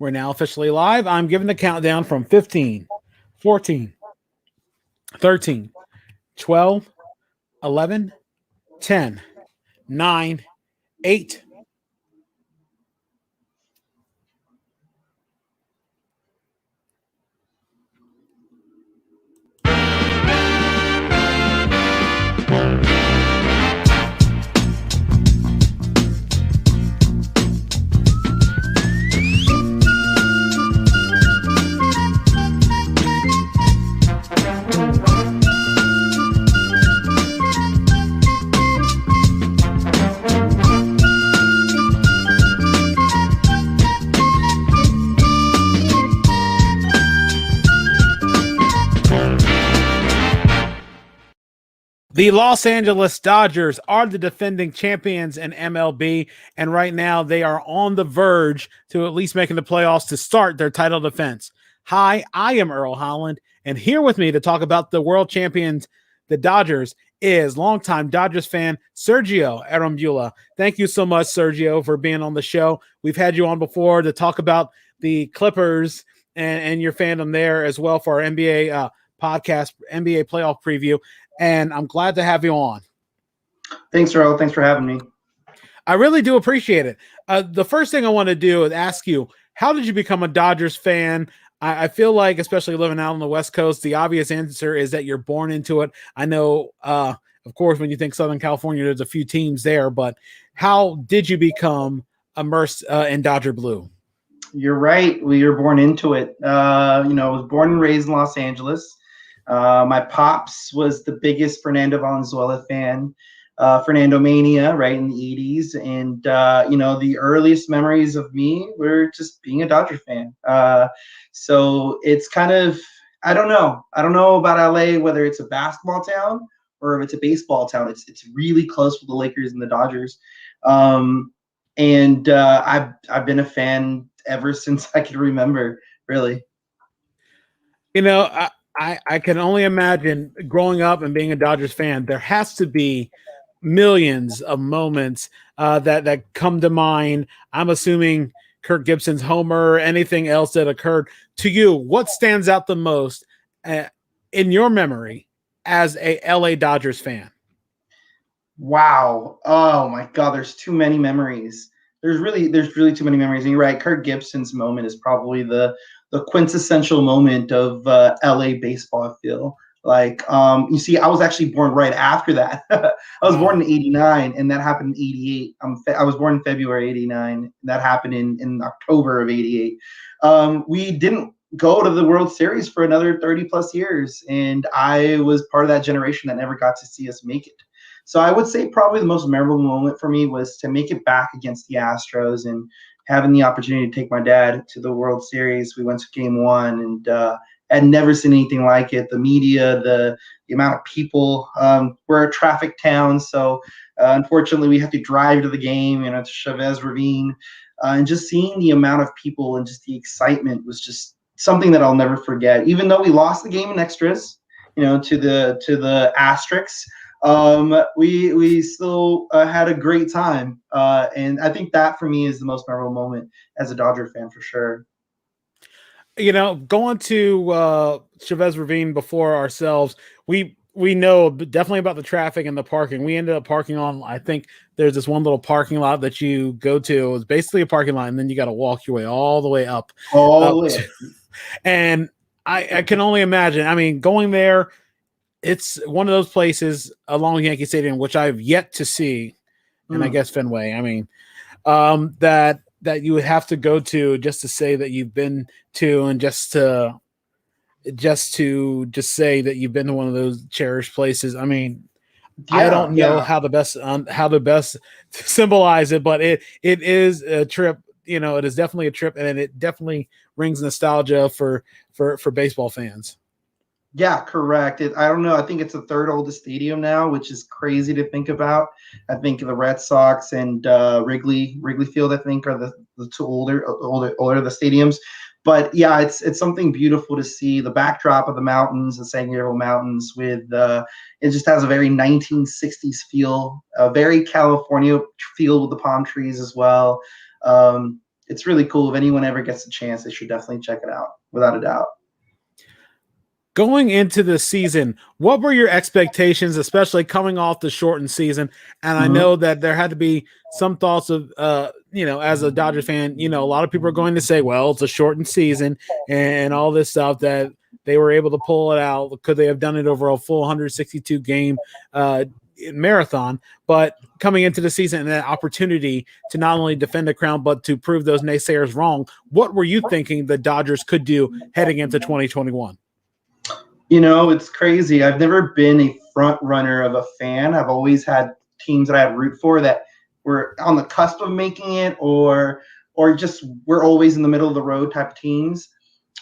We're now officially live. I'm giving the countdown from 15, 14, 13, 12, 11, 10, 9, 8. The Los Angeles Dodgers are the defending champions in MLB, and right now they are on the verge to at least making the playoffs to start their title defense. Hi, I am Earl Holland, and here with me to talk about the world champions, the Dodgers, is longtime Dodgers fan Sergio Arambula. Thank you so much, Sergio, for being on the show. We've had you on before to talk about the Clippers and your fandom there as well for our NBA podcast, NBA playoff preview. And I'm glad to have you on. Thanks, Earl. Thanks for having me. I really do appreciate it. The first thing I want to do is ask you, how did you become a Dodgers fan? I feel like, especially living out on the West Coast, the obvious answer is that you're born into it. I know, of course, when you think Southern California, there's a few teams there, but how did you become immersed in Dodger blue? You're right. We were born into it. I was born and raised in Los Angeles. My pops was the biggest Fernando Valenzuela fan, Fernando Mania, right, in the 80s. And, the earliest memories of me were just being a Dodger fan. So it's kind of, I don't know about LA, whether it's a basketball town or if it's a baseball town. It's really close with the Lakers and the Dodgers. I've been a fan ever since I can remember, really. I can only imagine growing up and being a Dodgers fan, there has to be millions of moments that come to mind. I'm assuming Kirk Gibson's homer, anything else that occurred to you. What stands out the most in your memory as a LA Dodgers fan? Wow. Oh my God. There's too many memories. There's really too many memories. And you're right. Kirk Gibson's moment is probably the quintessential moment of LA baseball, I feel. Like, you see, I was actually born right after that. I was born in 89, and that happened in 88. I was born in February 89. That happened in October of 88. We didn't go to the World Series for another 30 plus years, and I was part of that generation that never got to see us make it. So I would say probably the most memorable moment for me was to make it back against the Astros and having the opportunity to take my dad to the World Series. We went to Game 1 and had never seen anything like it. The media, the amount of people. We're a traffic town, so unfortunately we have to drive to the game, to Chavez Ravine. And just seeing the amount of people and just the excitement was just something that I'll never forget. Even though we lost the game in extras, to the Asterisks, we still had a great time. And I think that for me is the most memorable moment as a Dodger fan for sure. Going to Chavez Ravine before ourselves, we know definitely about the traffic and the parking. We ended up parking on, I think there's this one little parking lot that you go to. It's basically a parking lot, and then you got to walk your way all the way up. And I can only imagine. I mean, going there, it's one of those places along Yankee Stadium, which I've yet to see, and I guess Fenway. I mean, that you would have to go to just to say that you've been to, and just to say that you've been to one of those cherished places. I mean, I don't know how the best to symbolize it, but it is a trip. It is definitely a trip, and it definitely brings nostalgia for baseball fans. Yeah, correct. I don't know. I think it's the third oldest stadium now, which is crazy to think about. I think the Red Sox and Wrigley Field, I think, are the two older the stadiums. But yeah, it's something beautiful to see. The backdrop of the mountains, the San Gabriel Mountains, with it just has a very 1960s feel, a very California feel with the palm trees as well. it's really cool. If anyone ever gets a chance, they should definitely check it out, without a doubt. Going into the season, what were your expectations, especially coming off the shortened season? And I know that there had to be some thoughts of, as a Dodgers fan, a lot of people are going to say, well, it's a shortened season and all this stuff, that they were able to pull it out. Could they have done it over a full 162 game marathon? But coming into the season and that opportunity to not only defend the crown, but to prove those naysayers wrong, what were you thinking the Dodgers could do heading into 2021? It's crazy. I've never been a front runner of a fan. I've always had teams that I have root for that were on the cusp of making it, or just we're always in the middle of the road type teams.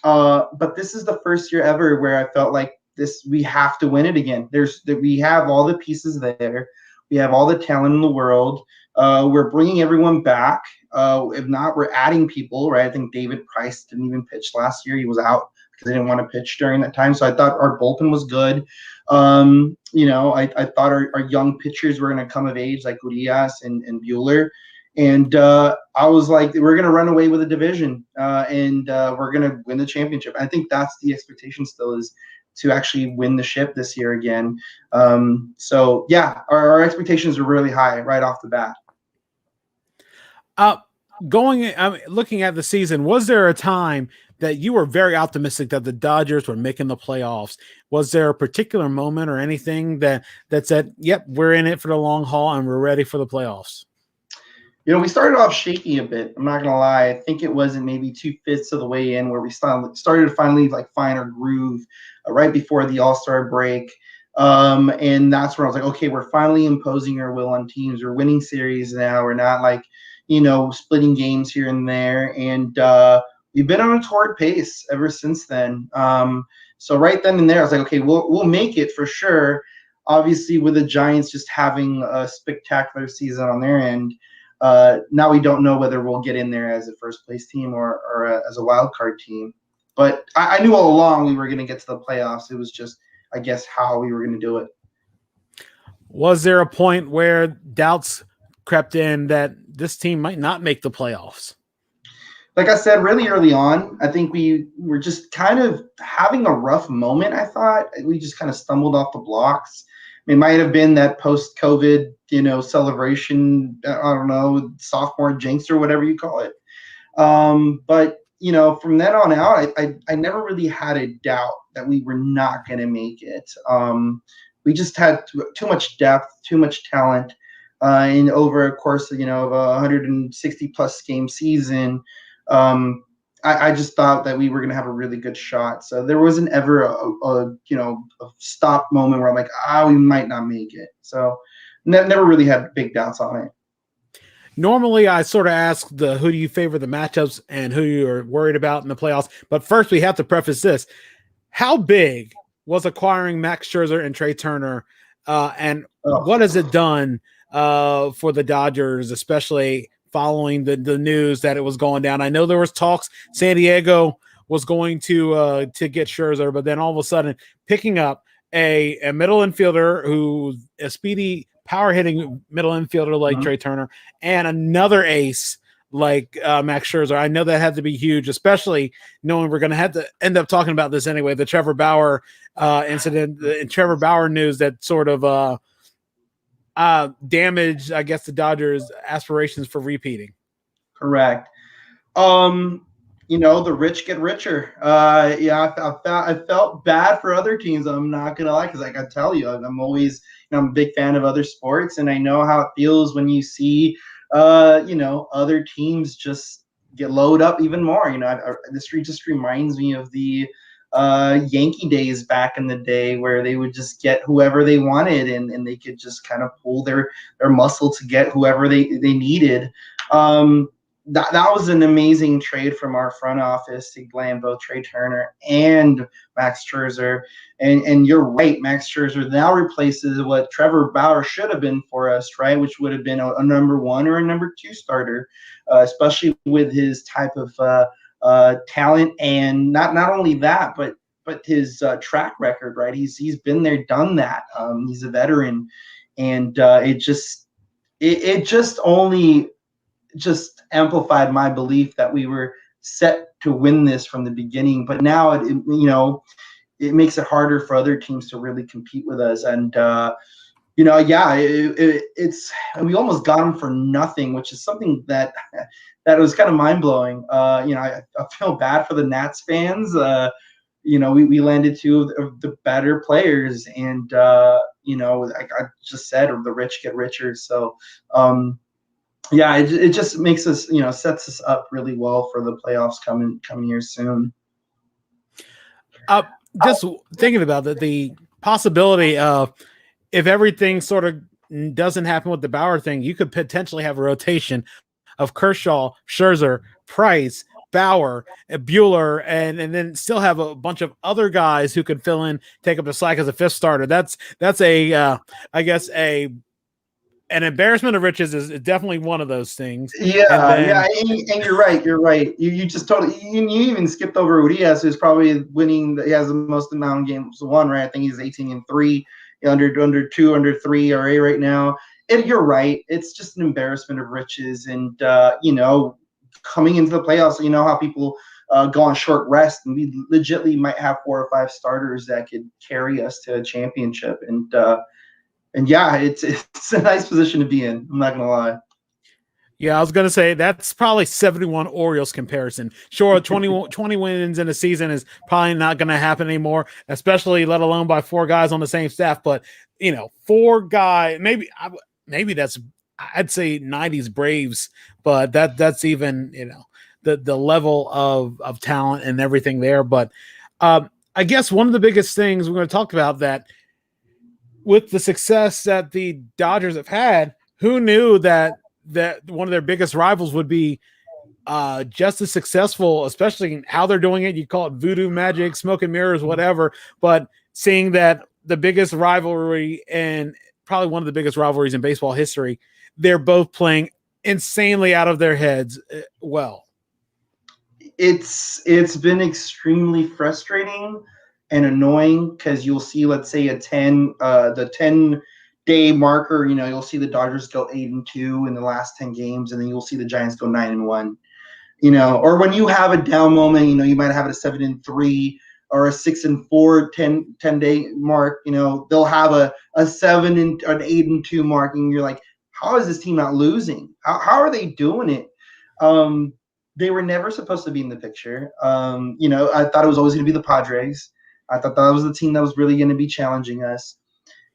But this is the first year ever where I felt like we have to win it again. We have all the pieces there. We have all the talent in the world. We're bringing everyone back. If not, we're adding people, right? I think David Price didn't even pitch last year. He was out because they didn't want to pitch during that time. So I thought our bullpen was good. I thought our young pitchers were going to come of age, like Urias and Buehler. And I was like, we're going to run away with the division and we're going to win the championship. I think that's the expectation still, is to actually win the ship this year again. So, yeah, our expectations are really high right off the bat. Looking at the season, was there a time that you were very optimistic that the Dodgers were making the playoffs? Was there a particular moment or anything that said, yep, we're in it for the long haul and we're ready for the playoffs? We started off shaky a bit. I'm not going to lie. I think it wasn't maybe 2/5 of the way in where we started to finally find our groove right before the All-Star break. And that's where I was like, okay, we're finally imposing our will on teams. We're winning series now. We're not splitting games here and there. And we've been on a torrid pace ever since then. So right then and there, I was like, okay, we'll make it for sure. Obviously, with the Giants just having a spectacular season on their end, now we don't know whether we'll get in there as a first place team or as a wild card team. But I knew all along we were going to get to the playoffs. It was just, I guess, how we were going to do it. Was there a point where doubts crept in that this team might not make the playoffs? Like I said, really early on, I think we were just kind of having a rough moment, I thought. We just kind of stumbled off the blocks. It might have been that post-COVID, celebration, I don't know, sophomore jinx or whatever you call it. But, from then on out, I never really had a doubt that we were not going to make it. We just had too much depth, too much talent, and over a course of, of a 160-plus game season. I just thought that we were going to have a really good shot. So there wasn't ever a stop moment where I'm like, we might not make it. So never really had big doubts on it. Normally, I sort of ask who do you favor the matchups and who you're worried about in the playoffs. But first, we have to preface this. How big was acquiring Max Scherzer and Trey Turner? And what has it done for the Dodgers, especially following the news that it was going down? I know there was talks San Diego was going to get Scherzer, but then all of a sudden picking up a middle infielder who's a speedy, power hitting middle infielder like Trey Turner, and another ace like Max Scherzer. I know that had to be huge, especially knowing we're going to have to end up talking about this anyway. The Trevor Bauer incident, the Trevor Bauer news that sort of damaged, I guess, the Dodgers' aspirations for repeating. Correct. The rich get richer. I felt bad for other teams. I'm not gonna lie, because I tell you, I'm always, I'm a big fan of other sports, and I know how it feels when you see, other teams just get load up even more. This just reminds me of the Yankee days back in the day where they would just get whoever they wanted and they could just kind of pull their muscle to get whoever they needed. That was an amazing trade from our front office to land both Trey Turner and Max Scherzer. And you're right, Max Scherzer now replaces what Trevor Bauer should have been for us, right? Which would have been a number 1 or a number 2 starter, especially with his type of talent, and not only that, but his track record, right? He's been there, done that. He's a veteran, and it just only just amplified my belief that we were set to win this from the beginning. But now it makes it harder for other teams to really compete with us. And it's and we almost got them for nothing, which is something that was kind of mind blowing. I feel bad for the Nats fans. We landed two of the better players, and like I just said, the rich get richer. So, it just makes us, sets us up really well for the playoffs coming here soon. Just thinking about the possibility of, if everything sort of doesn't happen with the Bauer thing, you could potentially have a rotation of Kershaw, Scherzer, Price, Bauer, Bueller, and then still have a bunch of other guys who could fill in, take up the slack as a fifth starter. That's I guess an embarrassment of riches is definitely one of those things. And you're right. You just totally you even skipped over Urias, who's probably winning. He has the most amount of games won, right? I think he's 18-3, under 2, under 3 RA right now. And you're right. It's just an embarrassment of riches, and coming into the playoffs, how people go on short rest, and we legitimately might have 4 or 5 starters that could carry us to a championship. And it's a nice position to be in. I'm not gonna lie. Yeah, I was gonna say that's probably 71 Orioles comparison. Sure, 20 wins in a season is probably not gonna happen anymore, especially let alone by 4 guys on the same staff. But 4 guys, maybe that's, I'd say 90s Braves, but that's even the level of talent and everything there. But I guess one of the biggest things we're going to talk about, that with the success that the Dodgers have had, who knew that one of their biggest rivals would be just as successful, especially in how they're doing it. You call it voodoo magic, smoke and mirrors, whatever. But seeing that the biggest rivalry, and probably one of the biggest rivalries in baseball history, they're both playing insanely out of their heads well. It's been extremely frustrating and annoying, because you'll see, let's say, the 10-day marker, you'll see the Dodgers go 8-2 in the last 10 games, and then you'll see the Giants go 9-1. Or when you have a down moment, you might have it a 7-3 or a 6-4 10-day mark. They'll have a 7 and an 8-2 mark, and you're like, how is this team not losing? How are they doing it? They were never supposed to be in the picture. I thought it was always going to be the Padres. I thought that was the team that was really going to be challenging us,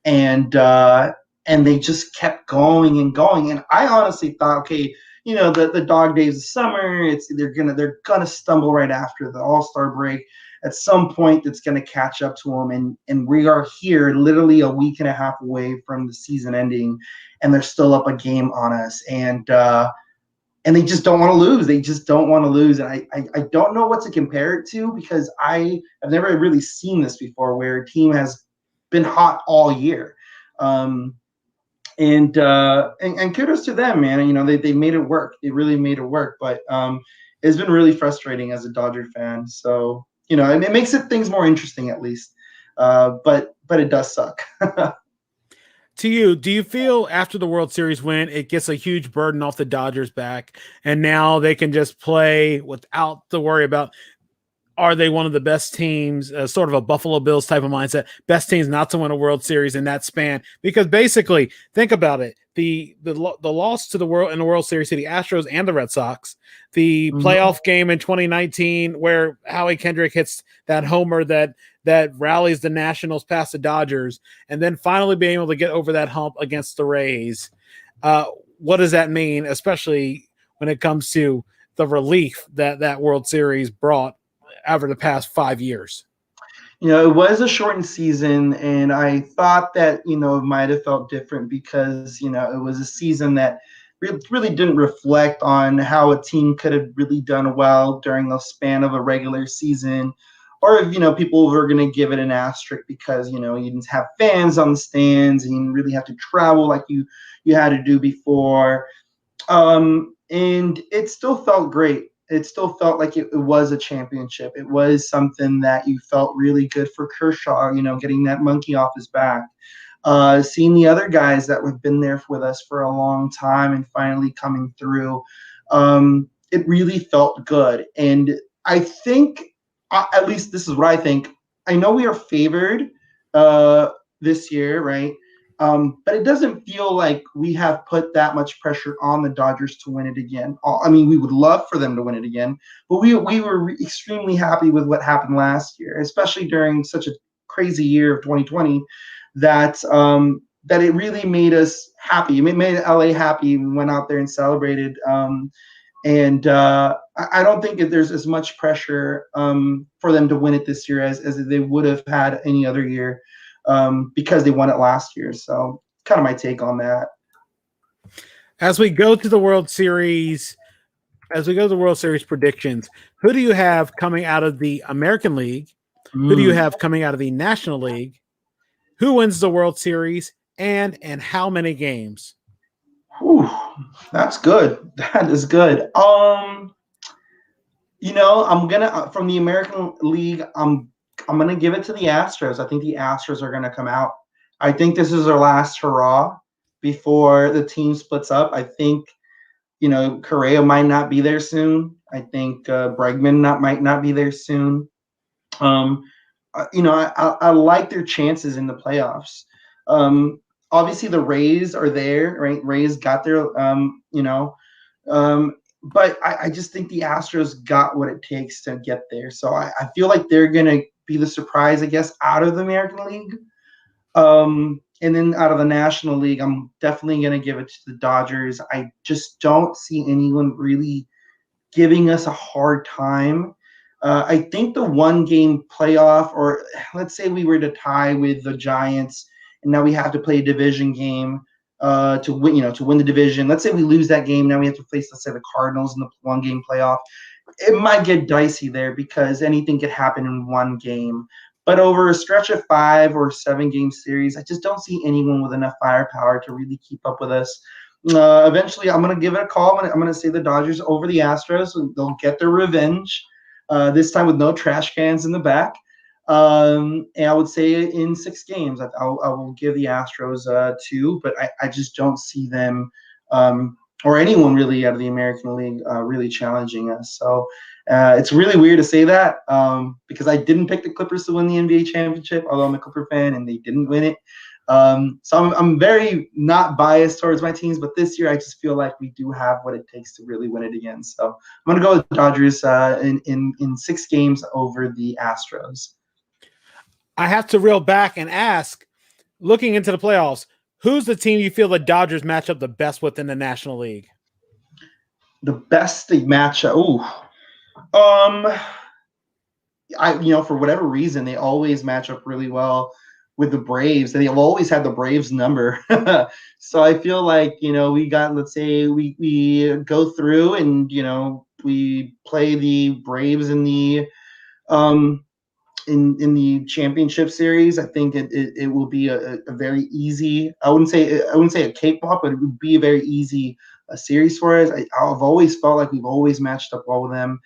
and they just kept going and going. And I honestly thought, okay, the dog days of summer, they're gonna stumble right after the All-Star break. At some point, it's gonna catch up to them, and we are here literally a week and a half away from the season ending, and they're still up a game on us, and they just don't want to lose. They just don't want to lose. And I don't know what to compare it to, because I've never really seen this before, where a team has been hot all year. And kudos to them, man. They made it work. They really made it work. But it's been really frustrating as a Dodger fan. So, it makes things more interesting, at least. But it does suck. To you, do you feel after the World Series win, it gets a huge burden off the Dodgers' back, and now they can just play without the worry about, are they one of the best teams, sort of a Buffalo Bills type of mindset, best teams not to win a World Series in that span? Because basically, think about it, the loss to the World Series to the Astros and the Red Sox, the playoff game in 2019 where Howie Kendrick hits that homer that rallies the Nationals past the Dodgers, and then finally being able to get over that hump against the Rays. What does that mean, especially when it comes to the relief that World Series brought over the past 5 years? It was a shortened season, and I thought that, it might have felt different, because, it was a season that really didn't reflect on how a team could have really done well during the span of a regular season, or if, people were going to give it an asterisk because, you didn't have fans on the stands, and you didn't really have to travel like you had to do before. And it still felt great. It still felt like it was a championship. It was something that you felt really good for Kershaw, getting that monkey off his back. seeing the other guys that have been there with us for a long time and finally coming through. It really felt good. And I think, at least this is what I think. I know we are favored this year, right? But it doesn't feel like we have put that much pressure on the Dodgers to win it again. I mean, we would love for them to win it again, but we were extremely happy with what happened last year, especially during such a crazy year of 2020, that it really made us happy. It made LA happy. We went out there and celebrated. And I don't think that there's as much pressure for them to win it this year as they would have had any other year, because they won it last year. So kind of my take on that. As we go to the World Series predictions, who do you have coming out of the American League? Who do you have coming out of the National League? Who wins the World Series and how many games? Whew, that's good. That is good. I'm gonna from the American League, I'm gonna give it to the Astros. I think the Astros are gonna come out. I think this is their last hurrah before the team splits up. I think, Correa might not be there soon. I think Bregman might not be there soon. I like their chances in the playoffs. Obviously the Rays are there, right? Rays got their, but I just think the Astros got what it takes to get there. So I feel like they're going to be the surprise, I guess, out of the American League. And then out of the National League, I'm definitely going to give it to the Dodgers. I just don't see anyone really giving us a hard time. I think the one-game playoff, or let's say we were to tie with the Giants, and now we have to play a division game to win the division. Let's say we lose that game. Now we have to face, let's say, the Cardinals in the one-game playoff. It might get dicey there because anything could happen in one game. But over a stretch of 5 or 7 game series, I just don't see anyone with enough firepower to really keep up with us. Eventually, I'm going to give it a call. I'm going to say the Dodgers over the Astros. They'll get their revenge, this time with no trash cans in the back. And I would say in 6 games, I will give the Astros 2, but I just don't see them or anyone really out of the American League really challenging us. So it's really weird to say that because I didn't pick the Clippers to win the NBA championship, although I'm a Clipper fan, and they didn't win it. So I'm very not biased towards my teams, but this year I just feel like we do have what it takes to really win it again. So I'm going to go with the Dodgers in 6 games over the Astros. I have to reel back and ask, looking into the playoffs, who's the team you feel the Dodgers match up the best with in the National League? The best they match up. For whatever reason, they always match up really well with the Braves, and they've always had the Braves number. So I feel like, let's say we go through and, we play the Braves in the in the championship series. I think it will be a very easy, I wouldn't say a cakewalk, but it would be a very easy series for us. I've always felt like we've always matched up well with them.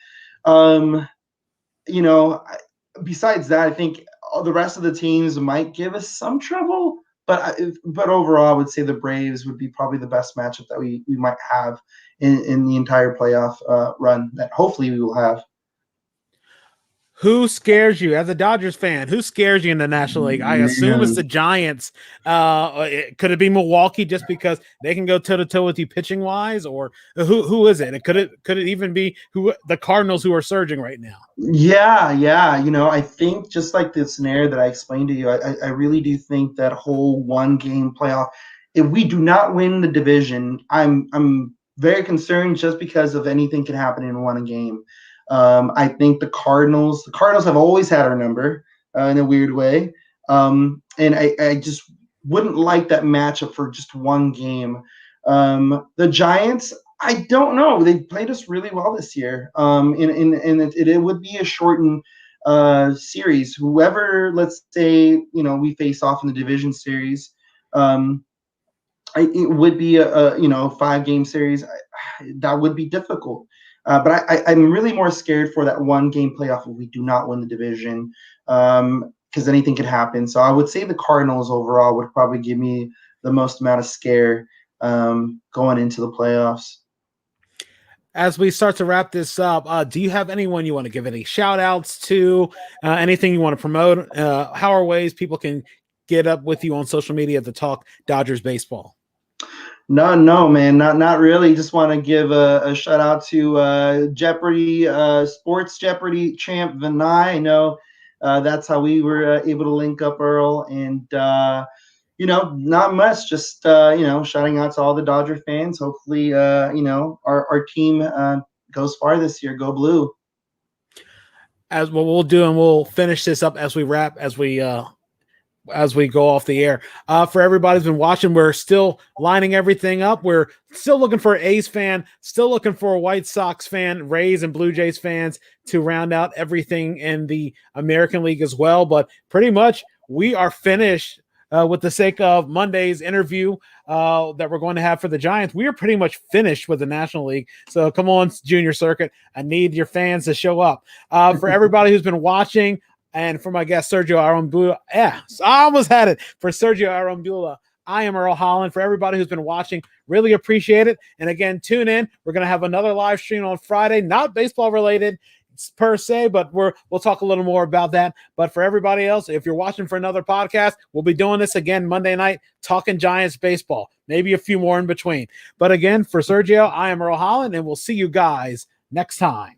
Besides that, I think the rest of the teams might give us some trouble, but overall, I would say the Braves would be probably the best matchup that we might have in the entire playoff run that hopefully we will have. Who scares you as a Dodgers fan? Who scares you in the National League? I assume it's the Giants. Could it be Milwaukee just because they can go toe to toe with you pitching wise, or who is it? Could it even be the Cardinals who are surging right now? Yeah. I think just like the scenario that I explained to you, I really do think that whole one game playoff. If we do not win the division, I'm very concerned just because of anything can happen in one game. I think the Cardinals have always had our number in a weird way. And I just wouldn't like that matchup for just one game. The Giants, I don't know. They played us really well this year. And it would be a shortened series. Whoever, let's say, we face off in the division series, it would be a 5-game series. That would be difficult. But I'm really more scared for that one-game playoff if we do not win the division. because anything could happen. So I would say the Cardinals overall would probably give me the most amount of scare going into the playoffs. As we start to wrap this up, do you have anyone you want to give any shout outs to, anything you want to promote? How are ways people can get up with you on social media to talk Dodgers baseball? No, man, not really. Just want to give a shout out to Jeopardy, Sports Jeopardy champ Vinay. I know that's how we were able to link up, Earl. And not much. Just shouting out to all the Dodger fans. Hopefully, our team goes far this year. Go Blue. As what we'll do, and we'll finish this up as we wrap, as we go off the air. For everybody who's been watching, we're still lining everything up. We're still looking for an A's fan, still looking for a White Sox fan, Rays and Blue Jays fans to round out everything in the American League as well. But pretty much we are finished with the sake of Monday's interview that we're going to have for the Giants. We are pretty much finished with the National League. So come on, Junior Circuit. I need your fans to show up. For everybody who's been watching, and for my guest, Sergio Arambula, I almost had it. For Sergio Arambula, I am Earl Holland. For everybody who's been watching, really appreciate it. And again, tune in. We're going to have another live stream on Friday, not baseball related per se, but we'll talk a little more about that. But for everybody else, if you're watching for another podcast, we'll be doing this again Monday night, talking Giants baseball, maybe a few more in between. But again, for Sergio, I am Earl Holland, and we'll see you guys next time.